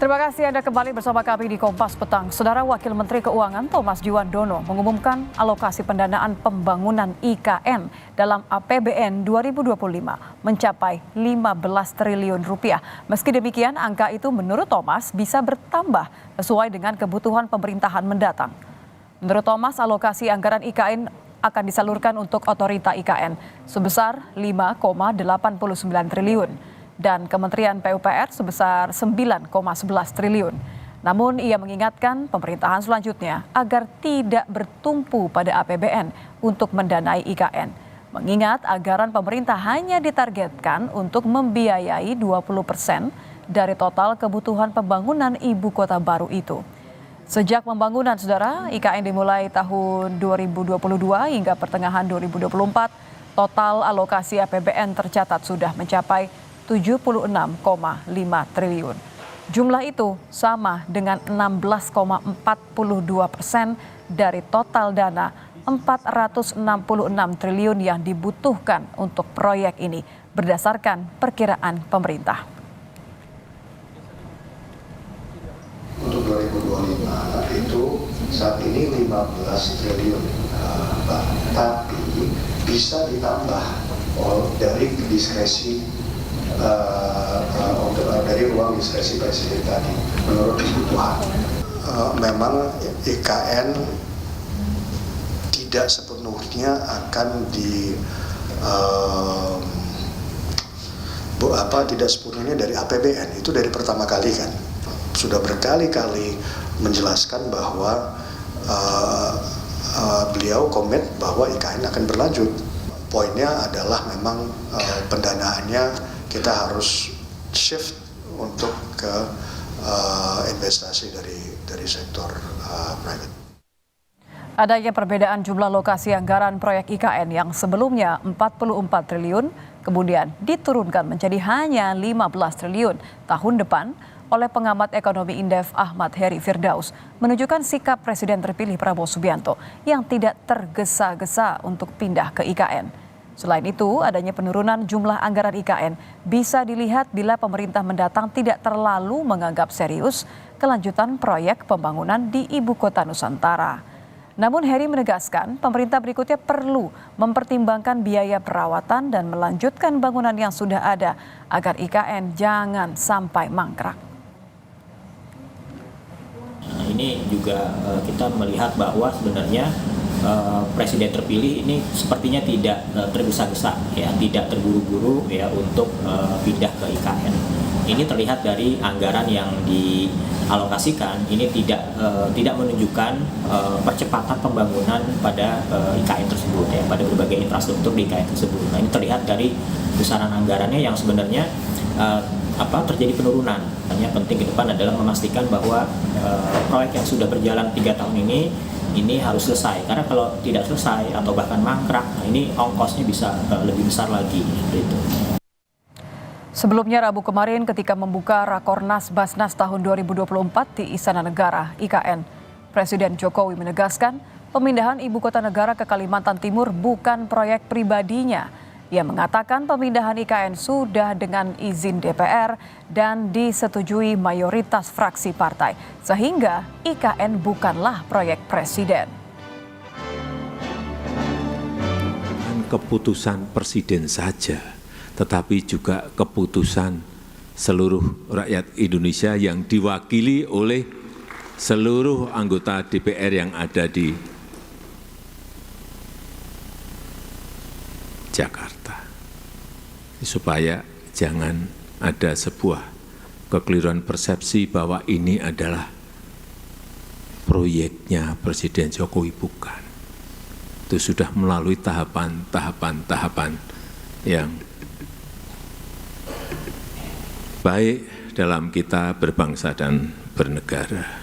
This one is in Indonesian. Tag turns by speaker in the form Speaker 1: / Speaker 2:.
Speaker 1: Terima kasih Anda kembali bersama kami di Kompas Petang. Saudara Wakil Menteri Keuangan Thomas Juwandono mengumumkan alokasi pendanaan pembangunan IKN dalam APBN 2025 mencapai 15 triliun rupiah. Meski demikian, angka itu menurut Thomas bisa bertambah sesuai dengan kebutuhan pemerintahan mendatang. Menurut Thomas, alokasi anggaran IKN akan disalurkan untuk otorita IKN sebesar 5,89 triliun. Dan Kementerian PUPR sebesar 9,11 triliun. Namun ia mengingatkan pemerintahan selanjutnya agar tidak bertumpu pada APBN untuk mendanai IKN. Mengingat anggaran pemerintah hanya ditargetkan untuk membiayai 20% dari total kebutuhan pembangunan ibu kota baru itu. Sejak pembangunan, saudara, IKN dimulai tahun 2022 hingga pertengahan 2024, total alokasi APBN tercatat sudah mencapai 76,5 triliun. Jumlah itu sama dengan 16,42% dari total dana 466 triliun yang dibutuhkan untuk proyek ini berdasarkan perkiraan pemerintah.
Speaker 2: Untuk 2025 itu saat ini 15 triliun, tapi bisa ditambah dari diskresi dari ruang diskresi presiden tadi menurut kebutuhan. Memang IKN tidak sepenuhnya akan tidak sepenuhnya dari APBN, itu dari pertama kali kan. Sudah berkali-kali menjelaskan bahwa beliau komit bahwa IKN akan berlanjut. Poinnya adalah memang pendanaannya kita harus shift untuk ke investasi dari sektor private.
Speaker 1: Adanya perbedaan jumlah lokasi anggaran proyek IKN yang sebelumnya 44 triliun, kemudian diturunkan menjadi hanya 15 triliun tahun depan oleh pengamat ekonomi Indef Ahmad Heri Firdaus, menunjukkan sikap Presiden terpilih Prabowo Subianto yang tidak tergesa-gesa untuk pindah ke IKN. Selain itu, adanya penurunan jumlah anggaran IKN bisa dilihat bila pemerintah mendatang tidak terlalu menganggap serius kelanjutan proyek pembangunan di Ibu Kota Nusantara. Namun Heri menegaskan pemerintah berikutnya perlu mempertimbangkan biaya perawatan dan melanjutkan bangunan yang sudah ada agar IKN jangan sampai mangkrak.
Speaker 3: Ini juga kita melihat bahwa sebenarnya Presiden terpilih ini sepertinya tidak tergesa-gesa, ya, tidak terburu-buru ya untuk pindah ke IKN. Ini terlihat dari anggaran yang dialokasikan. Ini tidak menunjukkan percepatan pembangunan pada IKN tersebut, ya, pada berbagai infrastruktur di IKN tersebut. Nah, ini terlihat dari besaran anggarannya yang sebenarnya terjadi penurunan. Hanya penting ke depan adalah memastikan bahwa proyek yang sudah berjalan 3 tahun ini harus selesai, karena kalau tidak selesai atau bahkan mangkrak, nah ini ongkosnya bisa lebih besar lagi. Gitu.
Speaker 1: Sebelumnya Rabu kemarin ketika membuka Rakornas Basnas tahun 2024 di Istana Negara IKN, Presiden Jokowi menegaskan pemindahan ibu kota negara ke Kalimantan Timur bukan proyek pribadinya. Ia mengatakan pemindahan IKN sudah dengan izin DPR dan disetujui mayoritas fraksi partai, sehingga IKN bukanlah proyek presiden.
Speaker 4: Keputusan presiden saja, tetapi juga keputusan seluruh rakyat Indonesia yang diwakili oleh seluruh anggota DPR yang ada di Jakarta, supaya jangan ada sebuah kekeliruan persepsi bahwa ini adalah proyeknya Presiden Jokowi. Bukan. Itu sudah melalui tahapan yang baik dalam kita berbangsa dan bernegara.